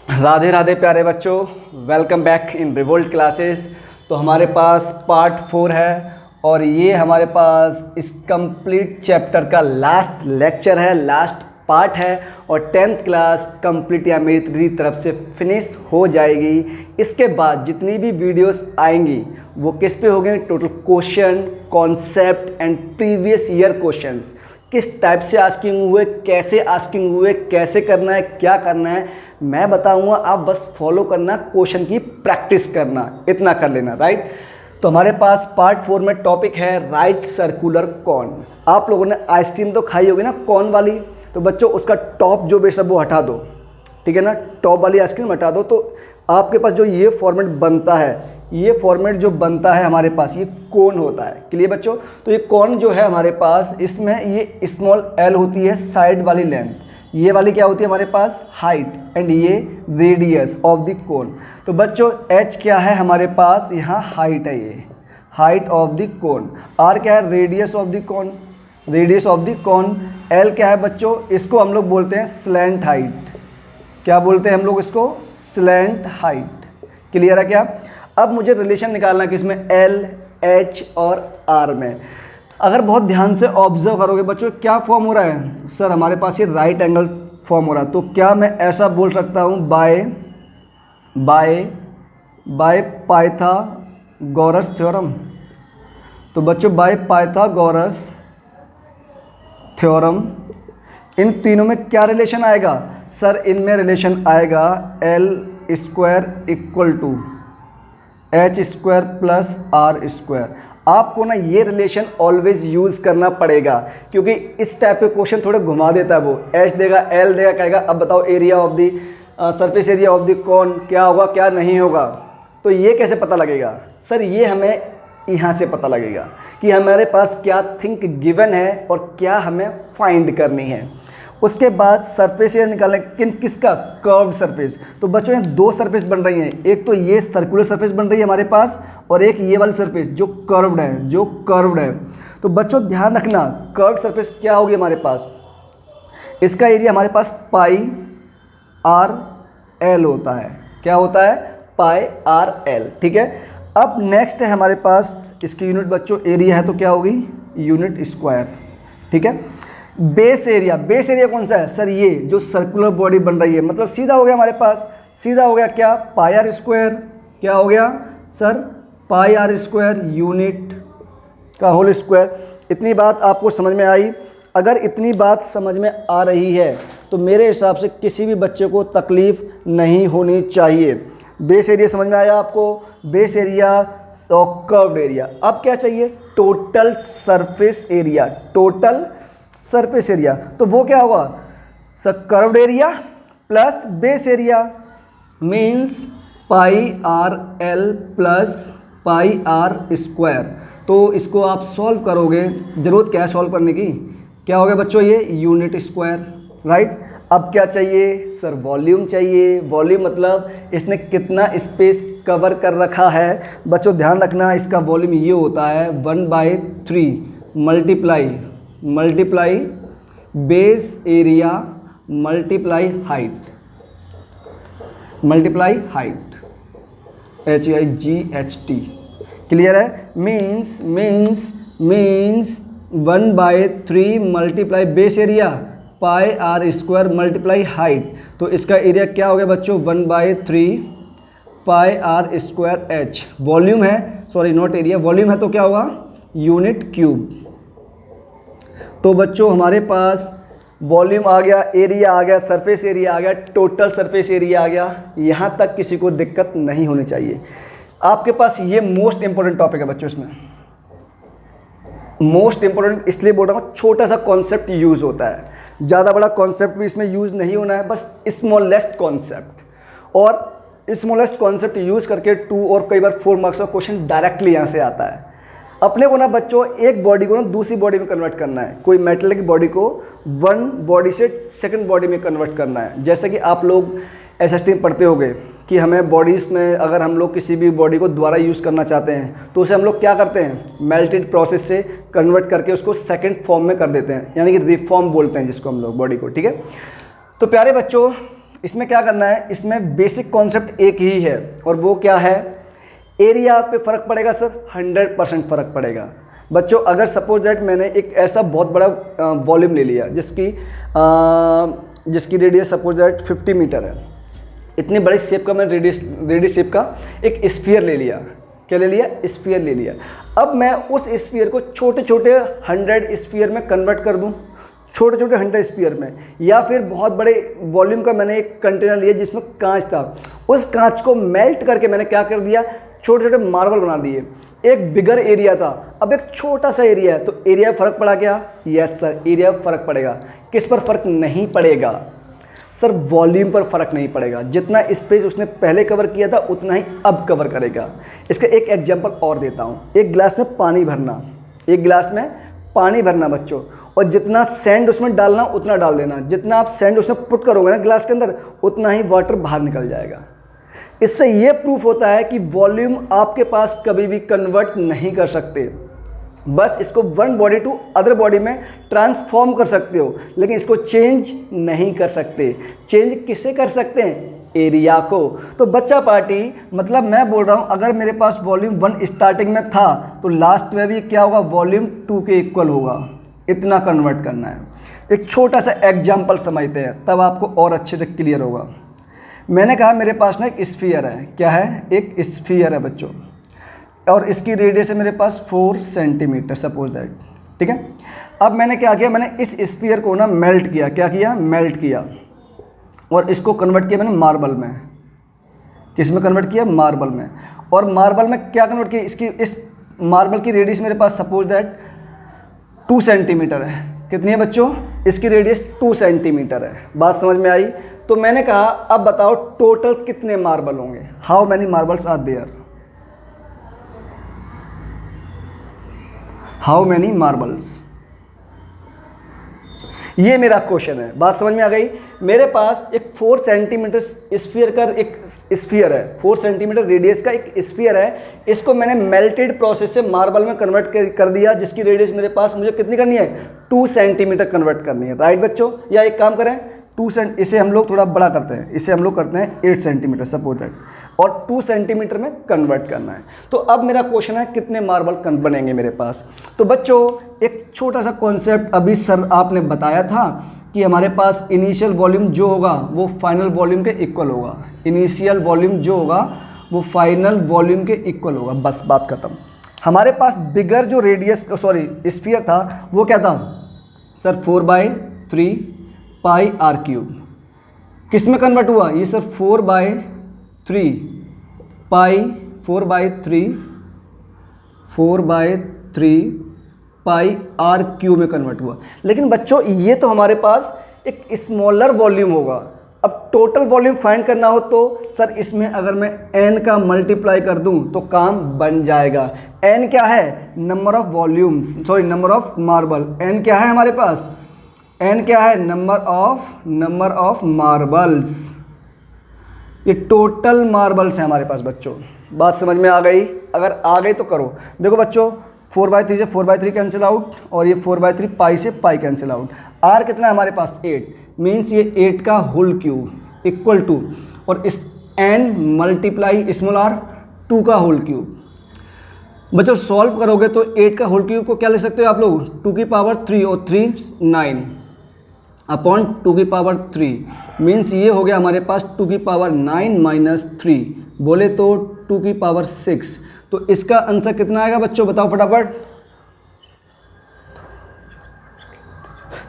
राधे राधे प्यारे बच्चों, welcome back in revolt classes. तो हमारे पास पार्ट 4 है और ये हमारे पास इस कंप्लीट चैप्टर का लास्ट लेक्चर है, लास्ट पार्ट है और 10th क्लास कंप्लीट या मेरी तरफ से फिनिश हो जाएगी। इसके बाद जितनी भी वीडियोस आएंगी वो किस पे होंगे? Total question, concept and previous year questions, किस टाइप से आस्किंग हुए, कैसे आस्किंग हुए, कैसे करना है, क्या करना है मैं बताऊंगा। आप बस फॉलो करना, क्वेश्चन की प्रैक्टिस करना, इतना कर लेना, राइट। तो हमारे पास पार्ट 4 में टॉपिक है राइट सर्कुलर कॉन। आप लोगों ने आइसक्रीम तो खाई होगी ना, कॉन वाली। तो बच्चों उसका टॉप जो बेस है वो हटा दो, ठीक है ना, टॉप वाली आइसक्रीम हटा दो। तो आपके पास जो ये फॉर्मेट बनता है, ये फॉर्मेट जो बनता है हमारे पास, ये कोन होता है। क्लियर बच्चों? तो ये कोन जो है हमारे पास, इसमें ये स्मॉल एल होती है साइड वाली लेंथ, ये वाली क्या होती है हमारे पास? हाइट, एंड ये रेडियस ऑफ द कोन। तो बच्चों एच क्या है हमारे पास? यहाँ हाइट है, ये height of the cone. R क्या है? Radius of the cone, radius of the cone. L क्या है बच्चों? इसको हम लोग बोलते हैं स्लैंट हाइट। क्या बोलते हैं हम लोग इसको? Slant height. क्लियर है क्या? अब मुझे रिलेशन निकालना है किसमें? एल, एच और आर में। अगर बहुत ध्यान से ऑब्जर्व करोगे बच्चों, क्या फॉर्म हो रहा है? सर हमारे पास ये राइट एंगल फॉर्म हो रहा है। तो क्या मैं ऐसा बोल सकता हूँ? By Pythagoras theorem. तो बच्चों बाय पाइथागोरस थ्योरम, इन तीनों में क्या रिलेशन आएगा? सर इनमें रिलेशन आएगा L square equal to H square plus R square. आपको ना ये रिलेशन ऑलवेज यूज़ करना पड़ेगा, क्योंकि इस टाइप के क्वेश्चन थोड़े घुमा देता है वो। एच देगा, एल देगा, कहेगा अब बताओ area of the surface area of the cone क्या होगा, क्या नहीं होगा। तो ये कैसे पता लगेगा? सर ये हमें यहाँ से पता लगेगा कि हमारे पास क्या थिंक गिवन है और क्या हमें फाइंड करनी है। उसके बाद सरफेस एरिया निकालना, किसका? Curved surface. तो बच्चों ये दो सरफेस बन रही हैं, एक तो ये सर्कुलर सरफेस बन रही है हमारे पास और एक ये वाली सरफेस जो कर्व्ड है, तो बच्चों ध्यान रखना कर्व्ड सरफेस क्या होगी हमारे पास? इसका एरिया हमारे पास पाई आर एल होता है। क्या होता है? पाई आर एल, ठीक है। अब नेक्स्ट है हमारे पास इसकी यूनिट बच्चों एरिया है, तो क्या होगी? यूनिट स्क्वायर, ठीक है। बेस एरिया कौन सा है? सर ये जो सर्कुलर बॉडी बन रही है, मतलब सीधा हो गया हमारे पास, सीधा हो गया क्या? Pi are square. क्या हो गया sir? Pi are square unit का होल स्क्वायर। इतनी बात आपको समझ में आई? अगर इतनी बात समझ में आ रही है तो मेरे हिसाब से किसी भी बच्चे को तकलीफ़ नहीं होनी चाहिए। बेस एरिया समझ में आया आपको? बेस एरिया और कर्व्ड एरिया। अब क्या चाहिए? Total surface area, total surface area. तो वो क्या होगा? Sir curved area plus base area means pi R L plus pi are square. तो इसको आप सॉल्व करोगे, ज़रूरत क्या है सॉल्व करने की? क्या हो गया बच्चों? ये यूनिट स्क्वायर, राइट। अब क्या चाहिए? सर वॉल्यूम चाहिए। वॉल्यूम मतलब इसने कितना स्पेस कवर कर रखा है। बच्चों ध्यान रखना इसका वॉल्यूम ये होता है 1/3 multiply base area multiply height, HIGHT। Clear है? Means 1/3 multiply base area pi are square multiply height. तो इसका एरिया क्या हो गया बच्चों? 1/3 pi are square H। Volume है, सॉरी नॉट एरिया, वॉल्यूम है तो क्या होगा? Unit cube. तो बच्चों हमारे पास वॉल्यूम आ गया, एरिया आ गया, सरफेस एरिया आ गया, टोटल सरफेस एरिया आ गया। यहाँ तक किसी को दिक्कत नहीं होनी चाहिए। आपके पास ये मोस्ट इंपॉर्टेंट टॉपिक है बच्चों। इसमें मोस्ट इंपॉर्टेंट इसलिए बोल रहा हूँ, छोटा सा कॉन्सेप्ट यूज़ होता है, ज़्यादा बड़ा कॉन्सेप्ट भी इसमें यूज़ नहीं होना है, बस स्मॉलेस्ट कॉन्सेप्ट। और स्मॉलेस्ट कॉन्सेप्ट यूज़ करके 2 और कई बार 4 मार्क्स का क्वेश्चन डायरेक्टली यहाँ से आता है। अपने को ना बच्चों एक बॉडी को ना दूसरी बॉडी में कन्वर्ट करना है। कोई मेटलिक बॉडी को वन बॉडी से सेकंड बॉडी में कन्वर्ट करना है। जैसे कि आप लोग एसएसटी में पढ़ते होंगे कि हमें बॉडीज़ में अगर हम लोग किसी भी बॉडी को दोबारा यूज़ करना चाहते हैं तो उसे हम लोग क्या करते हैं? मेल्टेड प्रोसेस से कन्वर्ट करके उसको सेकंड फॉर्म में कर देते हैं, यानी कि रिफॉर्म बोलते हैं जिसको हम लोग बॉडी को, ठीक है। तो प्यारे बच्चों इसमें क्या करना है, इसमें बेसिक कॉन्सेप्ट एक ही है और वो क्या है, एरिया पे फ़र्क पड़ेगा सर, 100% फ़र्क पड़ेगा बच्चों। अगर सपोज दैट मैंने एक ऐसा बहुत बड़ा वॉल्यूम ले लिया जिसकी रेडियस सपोज दैट 50 मीटर है, इतनी बड़ी शेप का मैंने रेडियस शेप का एक स्फीयर ले लिया। क्या ले लिया? स्फीयर ले लिया। अब मैं उस स्फीयर को छोटे छोटे 100 स्फीयर में कन्वर्ट कर दूं, छोटे छोटे 100 स्फीयर में, या फिर बहुत बड़े वॉल्यूम का मैंने एक कंटेनर लिया जिसमें कांच था, उस कांच को मेल्ट करके मैंने क्या कर दिया, छोटे छोटे मार्बल बना दिए। एक बिगर एरिया था, अब एक छोटा सा एरिया है, तो एरिया फर्क पड़ा क्या? यस सर, एरिया फर्क पड़ेगा। किस पर फर्क नहीं पड़ेगा सर? वॉल्यूम पर फर्क नहीं पड़ेगा। जितना स्पेस उसने पहले कवर किया था उतना ही अब कवर करेगा। इसका एक एग्जांपल और देता हूँ। एक गिलास में पानी भरना, एक गिलास में पानी भरना बच्चों, और जितना सैंड उसमें डालना उतना डाल देना। जितना आप सैंड उसमें पुट करोगे ना गिलास के अंदर, उतना ही वाटर बाहर निकल जाएगा। इससे ये प्रूफ होता है कि वॉल्यूम आपके पास कभी भी कन्वर्ट नहीं कर सकते। बस इसको one body to other body में ट्रांसफॉर्म कर सकते हो, लेकिन इसको चेंज नहीं कर सकते। चेंज किसे कर सकते हैं? एरिया को। तो बच्चा पार्टी मतलब मैं बोल रहा हूँ, अगर मेरे पास वॉल्यूम 1 स्टार्टिंग में था तो लास्ट में भी क्या होगा? वॉल्यूम 2 के इक्वल होगा। इतना कन्वर्ट करना है। एक छोटा सा एग्जाम्पल समझते हैं, तब आपको और अच्छे से क्लियर होगा। मैंने कहा मेरे पास ना एक स्फीयर है। क्या है? एक स्फीयर है बच्चों, और इसकी रेडियस है मेरे पास 4 सेंटीमीटर सपोज दैट। ठीक है। अब मैंने क्या किया, मैंने इस स्फीयर को ना मेल्ट किया। क्या किया? मेल्ट किया, और इसको कन्वर्ट किया मैंने मार्बल में। किस में कन्वर्ट किया? मार्बल में। और मार्बल में क्या कन्वर्ट किया? इस मार्बल की रेडियस मेरे पास सपोज दैट 2 सेंटीमीटर है। कितनी है बच्चों? इसकी रेडियस 2 सेंटीमीटर है। बात समझ में आई? तो मैंने कहा अब बताओ टोटल कितने मार्बल होंगे? How many marbles are there? How many marbles? ये मेरा क्वेश्चन है। बात समझ में आ गई? मेरे पास एक 4 सेंटीमीटर स्फीयर का एक स्फीयर है, 4 सेंटीमीटर रेडियस का एक स्फीयर है। इसको मैंने मेल्टेड प्रोसेस से मार्बल में कन्वर्ट कर दिया, जिसकी रेडियस मेरे पास मुझे कितनी करनी है? 2 सेंटीमीटर कन्वर्ट करनी है। राइट बच्चों? या एक काम करें, इसे हम लोग थोड़ा बड़ा करते हैं, इसे हम लोग करते हैं 8 सेंटीमीटर सपोज दैट, और 2 सेंटीमीटर में कन्वर्ट करना है। तो अब मेरा क्वेश्चन है कितने मार्बल बनेंगे मेरे पास? तो बच्चों एक छोटा सा कॉन्सेप्ट अभी सर आपने बताया था कि हमारे पास इनिशियल वॉल्यूम जो होगा वो फाइनल वॉल्यूम के इक्वल होगा। इनिशियल वॉल्यूम जो होगा वो फाइनल वॉल्यूम के इक्वल होगा। बस बात खत्म। हमारे पास बिगर जो रेडियस स्फीयर था वो क्या था सर? 4/3 pi R cube. किस में कन्वर्ट हुआ ये sir? 4/3 pi 4/3 pi R cube में कन्वर्ट हुआ। लेकिन बच्चों ये तो हमारे पास एक स्मॉलर वॉल्यूम होगा। अब टोटल वॉल्यूम फाइंड करना हो तो सर इसमें अगर मैं n का मल्टीप्लाई कर दूं तो काम बन जाएगा। n क्या है? Number of volumes, number of marble. n क्या है हमारे पास? n क्या है? Number of marbles. ये टोटल मार्बल्स हैं हमारे पास बच्चों। बात समझ में आ गई? अगर आ गई तो करो। देखो बच्चों 4/3 से 4/3 कैंसिल आउट, और ये 4/3 पाई से पाई कैंसिल आउट। r कितना है हमारे पास? 8। मीन्स ये 8 का होल क्यूब इक्वल टू, और इस n मल्टीप्लाई स्मॉल r 2 का होल क्यूब। बच्चों सॉल्व करोगे तो 8 का होल क्यूब को क्या ले सकते हो आप लोग? 2 की पावर 3 और 3 9 अपॉन 2 की पावर 3। मीन्स ये हो गया हमारे पास 2 की पावर 9 माइनस 3, बोले तो 2 की पावर 6। तो इसका आंसर कितना आएगा बच्चों? बताओ फटाफट।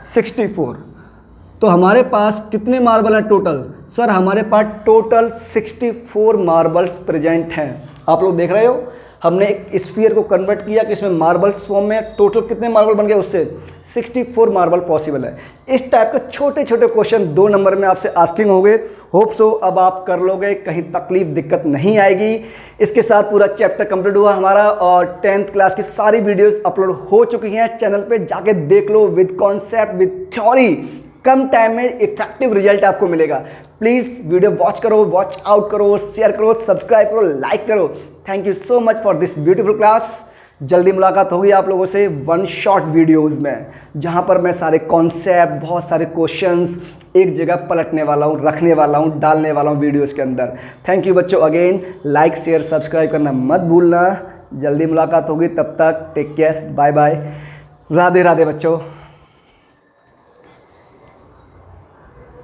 64। तो हमारे पास कितने मार्बल हैं टोटल? सर हमारे पास टोटल 64 मार्बल्स प्रेजेंट हैं। आप लोग देख रहे हो, हमने एक स्फीयर को कन्वर्ट किया कि इसमें मार्बल्स फॉर्म में टोटल कितने मार्बल बन गए? उससे 64 मार्बल पॉसिबल है। इस टाइप के छोटे छोटे क्वेश्चन 2 नंबर में आपसे आस्किंग हो गए। होप सो अब आप कर लोगे, कहीं तकलीफ दिक्कत नहीं आएगी। इसके साथ पूरा चैप्टर कंप्लीट हुआ हमारा, और 10th क्लास की सारी वीडियोस अपलोड हो चुकी हैं चैनल पे, जाके देख लो विद कॉन्सेप्ट विद थ्योरी। कम टाइम में इफेक्टिव रिजल्ट आपको मिलेगा। प्लीज़ वीडियो वॉच करो, वॉच आउट करो, शेयर करो, सब्सक्राइब करो, लाइक करो। Thank you so much for this beautiful class. जल्दी मुलाकात होगी आप लोगों से वन शॉट वीडियोस में, जहां पर मैं सारे कॉन्सेप्ट, बहुत सारे क्वेश्चंस एक जगह पलटने वाला हूं, रखने वाला हूं, डालने वाला हूं वीडियोस के अंदर। थैंक यू बच्चों, अगेन लाइक शेयर सब्सक्राइब करना मत भूलना। जल्दी मुलाकात होगी, तब तक take care, bye bye, Radhe Radhe बच्चों।